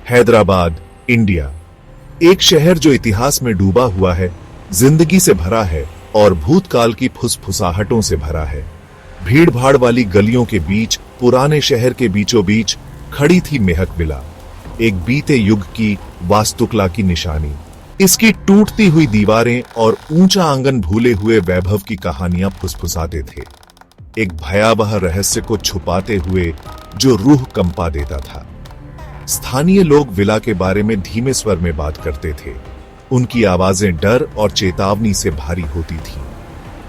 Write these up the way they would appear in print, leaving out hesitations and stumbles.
Hyderabad, India. एक शहर जो इतिहास में डूबा हुआ है, जिंदगी से भरा है और भूतकाल की फुसफुसाहटों से भरा है। भीड़ भाड़ वाली गलियों के बीच, पुराने शहर के बीचों बीच खड़ी थी मेहक विला, एक बीते युग की वास्तुकला की निशानी। इसकी टूटती हुई दीवारें और ऊंचा आंगन भूले हुए वैभव की कहानियां फुसफुसाते थे, एक भयावह रहस्य को छुपाते हुए जो रूह कंपा देता था। स्थानीय लोग विला के बारे में धीमे स्वर में बात करते थे। उनकी आवाजें डर और चेतावनी से भारी होती थीं।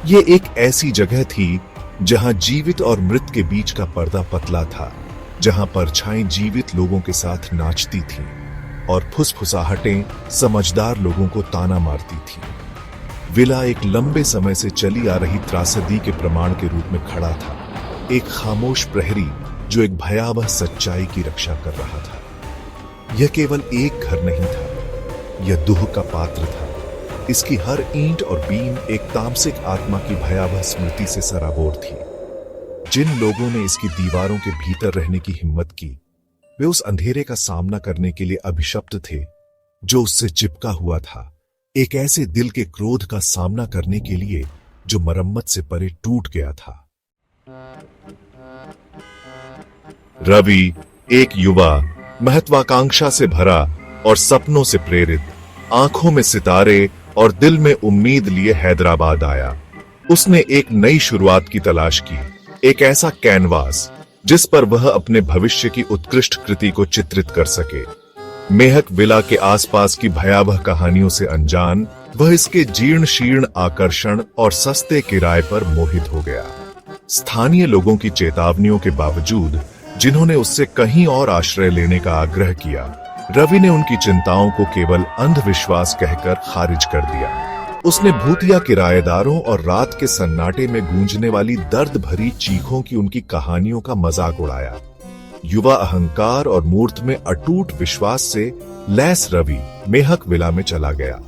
ये एक ऐसी जगह थी जहां जीवित और मृत के बीच का पर्दा पतला था, जहां परछाएं जीवित लोगों के साथ नाचती थीं और फुसफुसाहटें समझदार लोगों को ताना मारती थीं। विला एक लंबे समय से चली आ रही त्रासदी के प्रमाण के रूप में खड़ा था, एक खामोश प्रहरी जो एक भयावह सच्चाई की रक्षा कर रहा था। यह केवल एक घर नहीं था, यह दुह का पात्र था। इसकी हर ईंट और बीम एक तामसिक आत्मा की भयावह स्मृति से सराबोर थी। जिन लोगों ने इसकी दीवारों के भीतर रहने की हिम्मत की, वे उस अंधेरे का सामना करने के लिए अभिशप्त थे जो उससे चिपका हुआ था, एक ऐसे दिल के क्रोध का सामना करने के लिए जो मरम्मत से परे टूट गया था। रवि, एक युवा, महत्वाकांक्षा से भरा और सपनों से प्रेरित, आंखों में सितारे और दिल में उम्मीद लिए हैदराबाद आया। उसने एक नई शुरुआत की तलाश की, एक ऐसा कैनवास जिस पर वह अपने भविष्य की उत्कृष्ट कृति को चित्रित कर सके। मेहक विला के आसपास की भयावह कहानियों से अनजान, वह इसके जीर्ण शीर्ण आकर्षण और सस्ते किराए पर मोहित हो गया। स्थानीय लोगों की चेतावनियों के बावजूद, जिन्होंने उससे कहीं और आश्रय लेने का आग्रह किया, रवि ने उनकी चिंताओं को केवल अंधविश्वास कहकर खारिज कर दिया। उसने भूतिया किराएदारों और रात के सन्नाटे में गूंजने वाली दर्द भरी चीखों की उनकी कहानियों का मजाक उड़ाया। युवा अहंकार और मूर्त में अटूट विश्वास से लैस रवि मेहक विला में चला गया।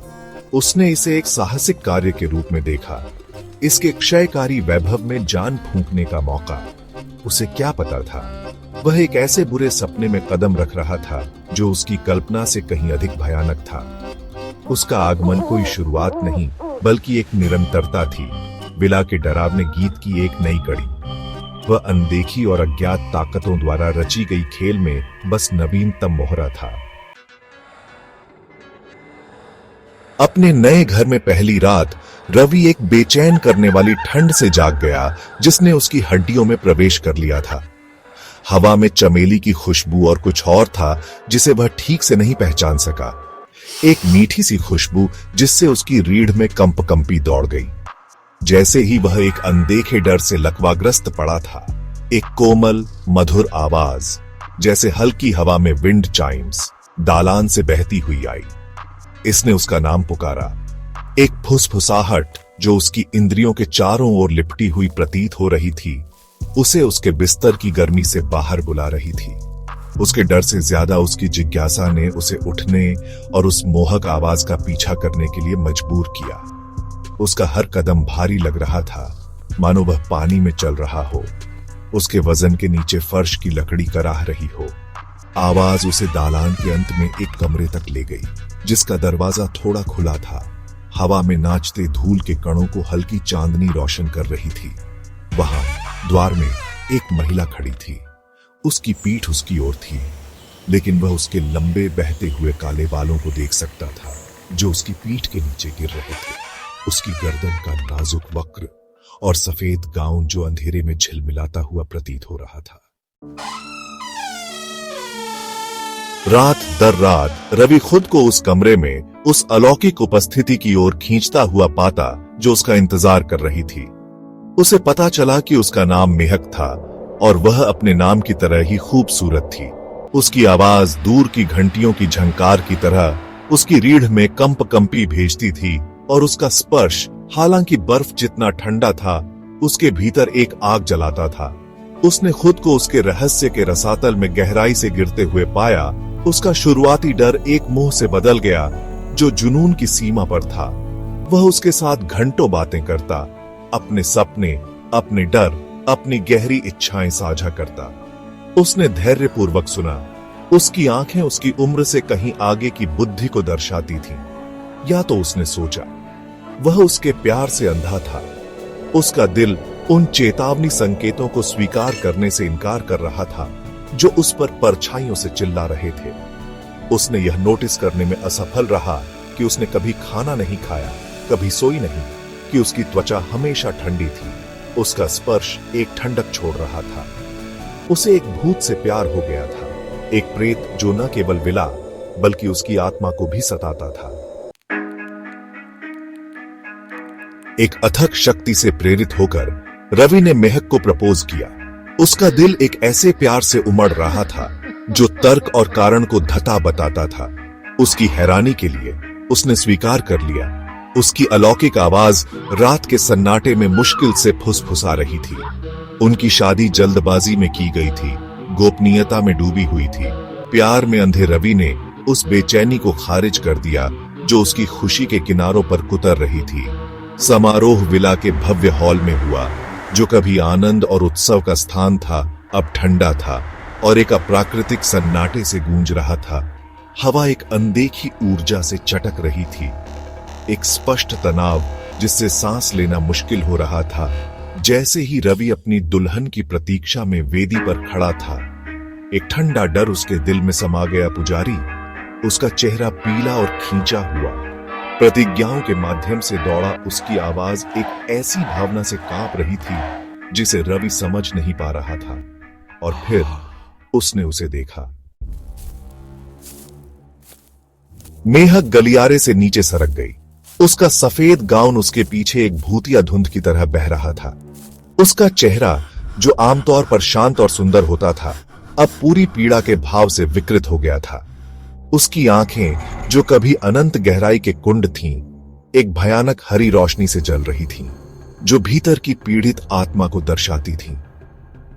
उसने इसे एक साहसिक कार्य के रूप में देखा, इसके क्षयकारी वैभव में जान फूंकने का मौका। उसे क्या पता था, वह एक ऐसे बुरे सपने में कदम रख रहा था जो उसकी कल्पना से कहीं अधिक भयानक था। उसका आगमन कोई शुरुआत नहीं, बल्कि एक निरंतरता थी, विला के डरावने गीत की एक नई कड़ी। वह अनदेखी और अज्ञात ताकतों द्वारा रची गई खेल में बस नवीनतम मोहरा था। अपने नए घर में पहली रात रवि एक बेचैन करने वाली ठंड से जाग गया, जिसने उसकी हड्डियों में प्रवेश कर लिया था। हवा में चमेली की खुशबू और कुछ और था जिसे वह ठीक से नहीं पहचान सका। एक मीठी सी खुशबू जिससे उसकी रीढ़ में कंपकंपी दौड़ गई। जैसे ही वह एक अनदेखे डर से लकवाग्रस्त पड़ा था, एक कोमल मधुर आवाज जैसे हल्की हवा में विंड चाइम्स दालान से बहती हुई आई। इसने उसका नाम पुकारा, एक फुसफुसाहट जो उसकी इंद्रियों के चारों ओर लिपटी हुई प्रतीत हो रही थी, उसे उसके बिस्तर की गर्मी से बाहर बुला रही थी। उसके डर से ज्यादा उसकी जिज्ञासा ने उसे उठने और उस मोहक आवाज का पीछा करने के लिए मजबूर किया। उसका हर कदम भारी लग रहा था, मानो वह पानी में चल रहा हो। उसके वजन के नीचे फर्श की लकड़ी कराह रही हो। आवाज उसे दालान के अंत में एक कमरे तक ले गई, जिसका दरवाजा थोड़ा खुला था। हवा में नाचते धूल के कणों को हल्की चांदनी रोशन कर रही थी। वहां द्वार में एक महिला खड़ी थी। उसकी पीठ उसकी ओर थी, लेकिन वह उसके लंबे बहते हुए काले बालों को देख सकता था जो उसकी पीठ के नीचे गिर रहे थे। उसकी गर्दन का नाजुक वक्र और सफेद गाउन जो अंधेरे में झिलमिलाता हुआ प्रतीत हो रहा था। रात दर रात रवि खुद को उस कमरे में उस अलौकिक उपस्थिति की ओर खींचता हुआ पाता जो उसका इंतजार कर रही थी। उसे पता चला कि उसका नाम मेहक था और वह अपने नाम की तरह ही खूबसूरत थी। उसकी आवाज दूर की घंटियों की झंकार की तरह उसकी रीढ़ में कंपकंपी भेजती थी और उसका स्पर्श, हालांकि बर्फ जितना ठंडा था, उसके भीतर एक आग जलाता था। उसने खुद को उसके रहस्य के रसातल में गहराई से गिरते हुए पाया। उसका शुरुआती डर एक मोह से बदल गया जो जुनून की सीमा पर था। वह उसके साथ घंटों बातें करता, अपने सपने, अपने डर, अपनी गहरी इच्छाएं साझा करता। उसने धैर्यपूर्वक सुना, उसकी आंखें उसकी उम्र से कहीं आगे की बुद्धि को दर्शाती थीं। या तो उसने सोचा वह उसके प्यार से अंधा था। उसका दिल उन चेतावनी संकेतों को स्वीकार करने से इनकार कर रहा था जो उस पर परछाइयों से चिल्ला रहे थे। उसने यह नोटिस करने में असफल रहा कि उसने कभी खाना नहीं खाया, कभी सोई नहीं, कि उसकी त्वचा हमेशा ठंडी थी। उसका स्पर्श एक ठंडक छोड़ रहा था। उसे एक भूत से प्यार हो गया था, एक प्रेत जो न केवल विला बल्कि उसकी आत्मा को भी सताता था। एक अथक शक्ति से प्रेरित होकर रवि ने महक को प्रपोज किया। उसका दिल एक ऐसे प्यार से उमड़ रहा था जो तर्क और कारण को धता बताता था। उसकी हैरानी के लिए उसने स्वीकार कर लिया। उसकी अलौकिक आवाज रात के सन्नाटे में मुश्किल से फुसफुसा रही थी। उनकी शादी जल्दबाजी में की गई थी, गोपनीयता में डूबी हुई थी। प्यार में अंधे रवि ने उस बेचैनी को खारिज कर दिया जो उसकी खुशी के किनारों पर कुतर रही थी। समारोह विला के भव्य हॉल में हुआ, जो कभी आनंद और उत्सव का स्थान था, अब ठंडा था और एक अप्राकृतिक सन्नाटे से गूंज रहा था। हवा एक अनदेखी ऊर्जा से चटक रही थी, एक स्पष्ट तनाव जिससे सांस लेना मुश्किल हो रहा था। जैसे ही रवि अपनी दुल्हन की प्रतीक्षा में वेदी पर खड़ा था, एक ठंडा डर उसके दिल में समा गया। पुजारी, उसका चेहरा पीला और खींचा हुआ, प्रतिज्ञाओं के माध्यम से दौड़ा उसकी आवाज एक ऐसी भावना से कांप रही थी जिसे रवि समझ नहीं पा रहा था। और फिर उसने उसे देखा। मेहक गलियारे से नीचे सरक गई। उसका सफेद गाउन उसके पीछे एक भूतिया धुंध की तरह बह रहा था। उसका चेहरा, जो आमतौर पर शांत और सुंदर होता था, अब पूरी पीड़ा के भाव से विकृत हो गया था। उसकी आंखें, जो कभी अनंत गहराई के कुंड थीं, एक भयानक हरी रोशनी से जल रही थीं, जो भीतर की पीड़ित आत्मा को दर्शाती थीं।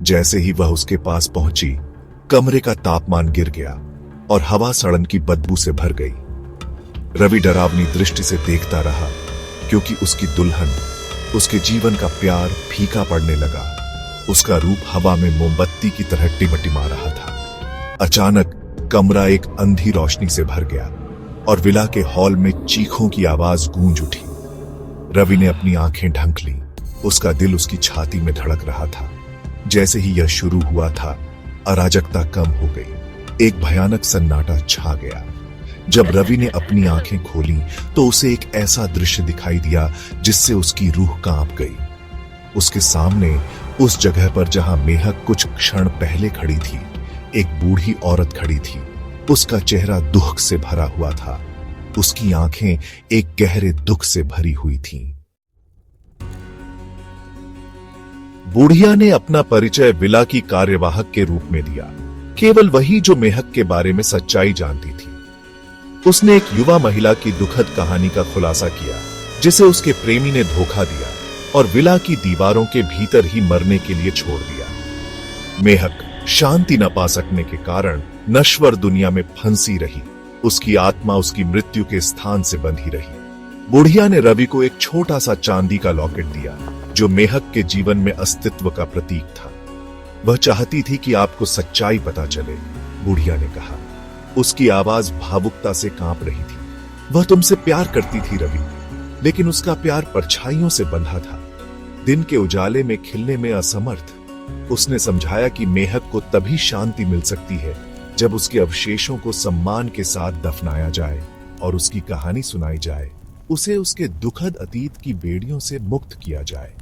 जैसे ही वह उसके पास पहुंची, कमरे का तापमान गिर गया और हवा सड़न की बदबू से भर गई। रवि डरावनी दृष्टि से देखता रहा, क्योंकि उसकी दुल्हन, उसके जीवन का प्यार फीका पड़ने लगा। उसका रूप हवा में मोमबत्ती की तरह टिमटिमा रहा था। अचानक कमरा एक अंधी रोशनी से भर गया और विला के हॉल में चीखों की आवाज गूंज उठी। रवि ने अपनी आंखें ढंक ली। उसका दिल उसकी छाती में धड़क रहा था। जैसे ही यह शुरू हुआ था, अराजकता कम हो गई। एक भयानक सन्नाटा छा गया। जब रवि ने अपनी आंखें खोली तो उसे एक ऐसा दृश्य दिखाई दिया जिससे उसकी रूह कांप गई। उसके सामने, उस जगह पर जहां मेहक कुछ क्षण पहले खड़ी थी, एक बूढ़ी औरत खड़ी थी। उसका चेहरा दुख से भरा हुआ था। उसकी आंखें एक गहरे दुख से भरी हुई थीं। बुढ़िया ने अपना परिचय विला की कार्यवाहक के रूप में दिया, केवल वही जो मेहक के बारे में सच्चाई जानती थी। उसने एक युवा महिला की दुखद कहानी का खुलासा किया, जिसे उसके प्रेमी ने धोखा दिया और विला की दीवारों के भीतर ही मरने के लिए छोड़ दिया। मेहक शांति न पा सकने के कारण नश्वर दुनिया में फंसी रही। उसकी आत्मा उसकी मृत्यु के स्थान से बंधी रही। बुढ़िया ने रवि को एक छोटा सा चांदी का लॉकेट दिया, जो मेहक के जीवन में अस्तित्व का प्रतीक था। वह चाहती थी कि आपको सच्चाई पता चले, बुढ़िया ने कहा। उसकी आवाज भावुकता से कांप रही थी। वह तुमसे प्यार करती थी रवि, लेकिन उसका प्यार परछाइयों से बंधा था, दिन के उजाले में खिलने में असमर्थ। उसने समझाया कि मेहक को तभी शांति मिल सकती है जब उसके अवशेषों को सम्मान के साथ दफनाया जाए और उसकी कहानी सुनाई जाए। उसे उसके दुखद अतीत की बेड़ियों से मुक्त किया जाए।